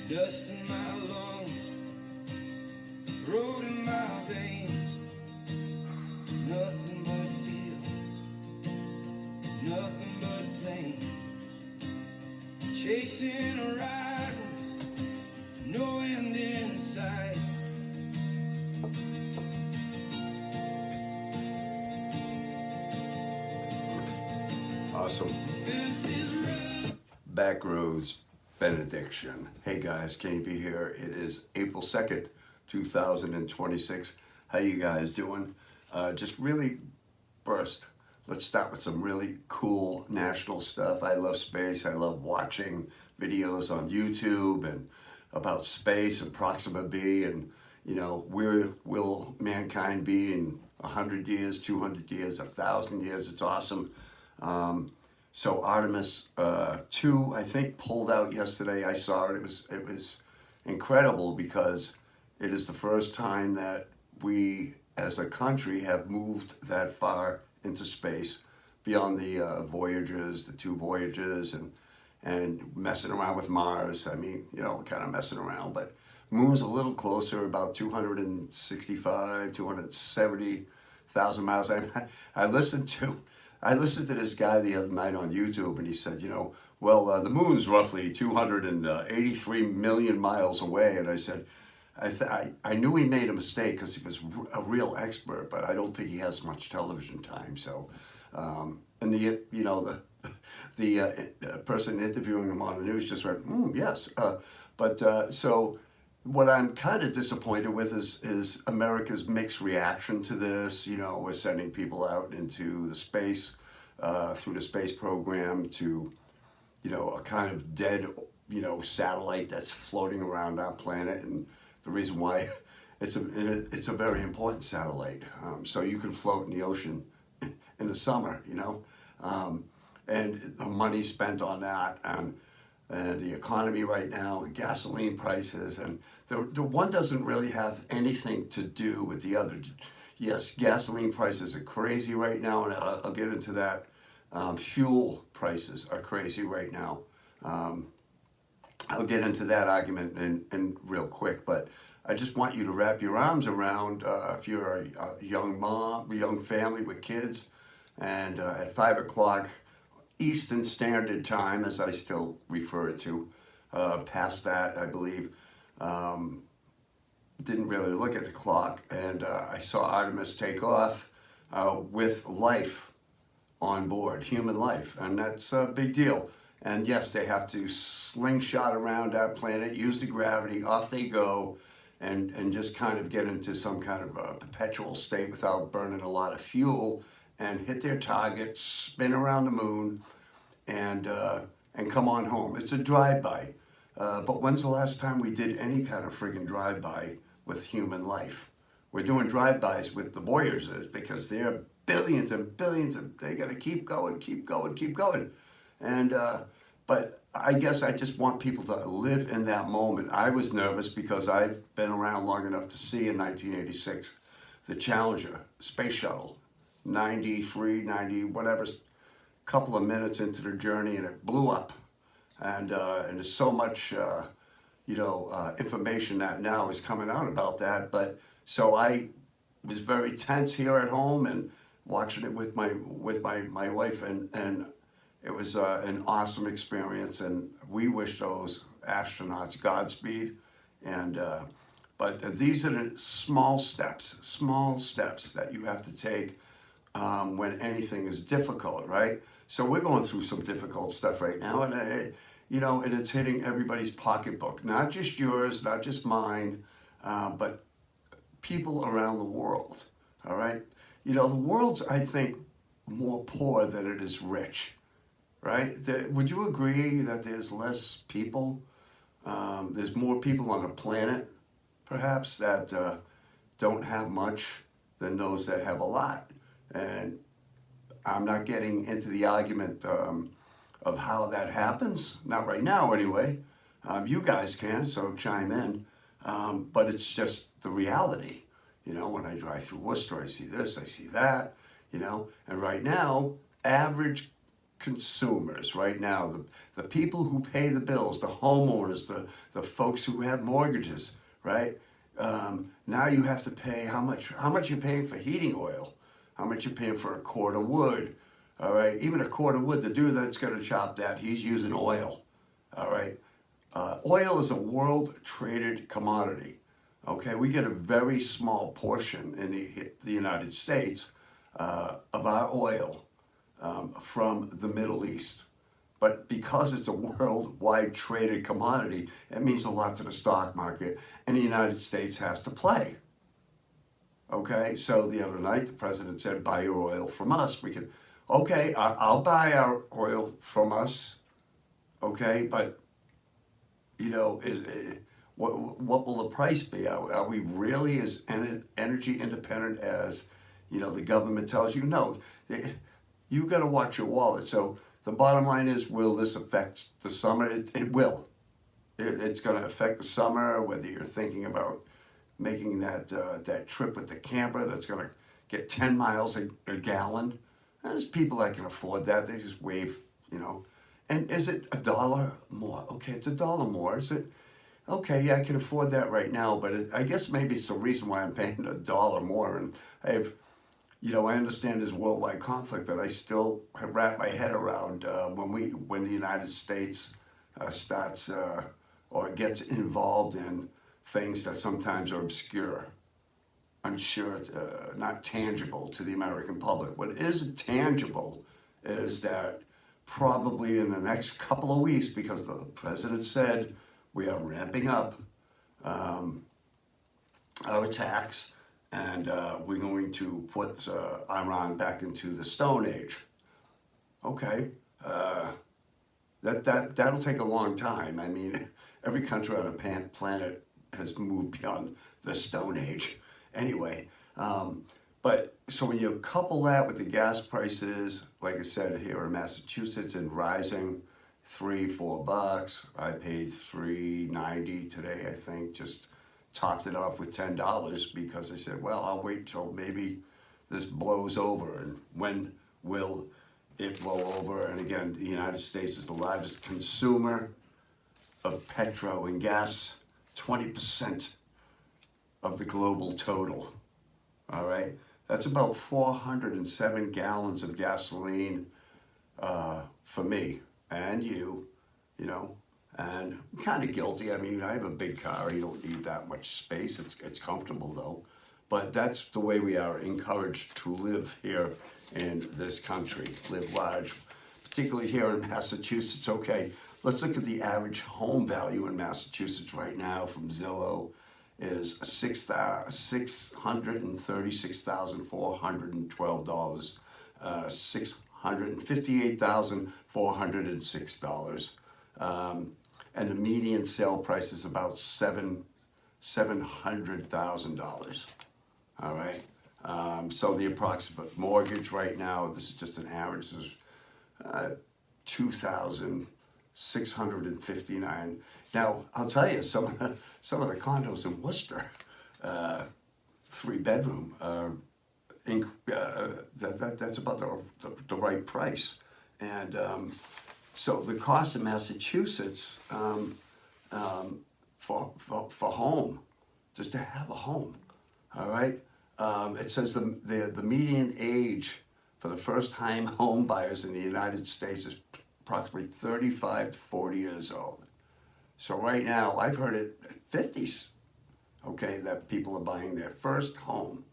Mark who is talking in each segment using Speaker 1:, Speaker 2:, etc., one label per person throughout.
Speaker 1: Dust in my lungs, road in my veins, nothing but fields, nothing but plains, chasing horizons, no end in sight.
Speaker 2: Awesome. Back rows benediction. Hey guys, Kenny B here. It is April 2nd, 2026. How you guys doing? Just really first, let's start with some really cool national stuff. I love space. I love watching videos on YouTube and about space and Proxima B and, you know, where will mankind be in 100 years, 200 years, 1,000 years. It's awesome. So Artemis 2, I think, pulled out yesterday. I saw it. It was incredible because it is the first time that we, as a country, have moved that far into space beyond the Voyagers, the 2 Voyagers, and messing around with Mars. I mean, you know, kind of messing around, but Moon's a little closer, about 265, 270,000 miles. I listened to this guy the other night on YouTube, and he said, you know, well, the moon's roughly 283 million miles away. And I said, I knew he made a mistake because he was a real expert, but I don't think he has much television time. So, and the person interviewing him on the news just went, yes. So what I'm kind of disappointed with is America's mixed reaction to this. You know, we're sending people out into the space through the space program to, you know, a kind of dead, you know, satellite that's floating around our planet. And the reason why it's a very important satellite. So you can float in the ocean in the summer, you know, and the money spent on that and the economy right now, and gasoline prices, and the one doesn't really have anything to do with the other. Yes, gasoline prices are crazy right now, and I'll get into that. Fuel prices are crazy right now. I'll get into that argument in real quick, but I just want you to wrap your arms around if you're a young mom, a young family with kids, and at 5 o'clock Eastern Standard Time, as I still refer it to, past that, I believe, didn't really look at the clock, and I saw Artemis take off with life on board, human life, and that's a big deal. And yes, they have to slingshot around our planet, use the gravity, off they go, and just kind of get into some kind of a perpetual state without burning a lot of fuel, and hit their target, spin around the moon, and come on home. It's a drive-by. But when's the last time we did any kind of friggin' drive-by with human life? We're doing drive-bys with the Voyagers because they're billions and billions, and they gotta keep going, keep going, keep going. And but I guess I just want people to live in that moment. I was nervous because I've been around long enough to see in 1986 the Challenger space shuttle, 93, 90, whatever, couple of minutes into their journey, and it blew up. And there's so much, information that now is coming out about that. But so I was very tense here at home and watching it with my wife, and it was an awesome experience. And we wish those astronauts Godspeed. And but these are the small steps that you have to take when anything is difficult, right? So we're going through some difficult stuff right now, and and it's hitting everybody's pocketbook, not just yours, not just mine, but people around the world. All right, you know, the world's, I think, more poor than it is rich, right? Would you agree that there's less people? There's more people on the planet, perhaps, that don't have much than those that have a lot. And I'm not getting into the argument of how that happens, not right now anyway. You guys can, so chime in. But it's just the reality. You know, when I drive through Worcester, I see this, I see that, you know. And right now, average consumers right now, the people who pay the bills, the homeowners, the folks who have mortgages, right? Now you have to pay how much you're paying for heating oil, how much you're paying for a cord of wood, all right? Even a cord of wood, the dude that's gonna chop that, he's using oil, all right? Oil is a world traded commodity, okay? We get a very small portion in the United States of our oil from the Middle East. But because it's a worldwide traded commodity, it means a lot to the stock market, and the United States has to play. Okay, so the other night the president said, buy your oil from us. We could, okay, I'll buy our oil from us, okay, but, you know, what will the price be? Are we really as energy independent as, you know, the government tells you? No, you got to watch your wallet. So the bottom line is, will this affect the summer? It will. It's going to affect the summer, whether you're thinking about making that trip with the camper that's going to get 10 miles a gallon. There's people that can afford that. They just wave, you know. And is it $1 more? Okay, it's $1 more. Is it? Okay, yeah, I can afford that right now, but I guess maybe it's the reason why I'm paying $1 more. And you know, I understand there's worldwide conflict, but I still have wrapped my head around when the United States starts or gets involved in things that sometimes are obscure, unsure, not tangible to the American public. What is tangible is that probably in the next couple of weeks, because the president said we are ramping up our attacks, and we're going to put Iran back into the Stone Age. Okay, that'll take a long time. I mean, every country on the planet has moved beyond the Stone Age. Anyway, but so when you couple that with the gas prices, like I said, here in Massachusetts and rising, $3-4. I paid $3.90 today, I think, just topped it off with $10 because I said, well, I'll wait till maybe this blows over. And when will it blow over? And again, the United States is the largest consumer of petrol and gas, 20% of the global total. All right, that's about 407 gallons of gasoline for me and you know. And I'm kind of guilty. I mean, I have a big car. You don't need that much space. It's comfortable though. But that's the way we are encouraged to live here in this country, live large, particularly here in Massachusetts. Okay, let's look at the average home value in Massachusetts right now from Zillow is $636,412, $658,406. And the median sale price is about $700,000. All right. So the approximate mortgage right now, this is just an average, is $2,659. Now I'll tell you, some of the condos in Worcester, 3-bedroom, that's about the right price. And so the cost in Massachusetts for home, just to have a home, all right? It says the median age for the first-time home buyers in the United States is approximately 35 to 40 years old. So right now, I've heard it at 50s, okay, that people are buying their first home,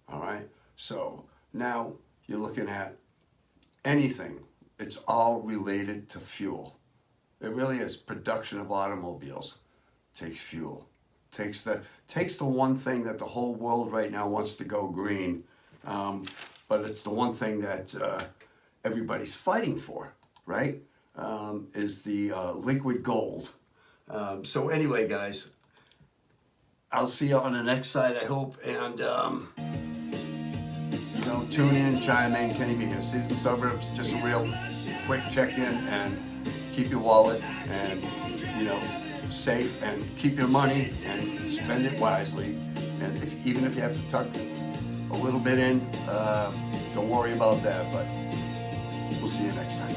Speaker 2: all right? So now you're looking at anything. It's all related to fuel. It really is. Production of automobiles takes fuel. Takes the one thing that the whole world right now wants to go green, but it's the one thing that everybody's fighting for, right? Is the liquid gold. So anyway, guys, I'll see you on the next side, I hope, and you know, tune in, chime in, Kenny B here. Citizen Suburbs, just a real quick check-in, and keep your wallet and, you know, safe, and keep your money and spend it wisely. And even if you have to tuck a little bit in, don't worry about that, but we'll see you next time.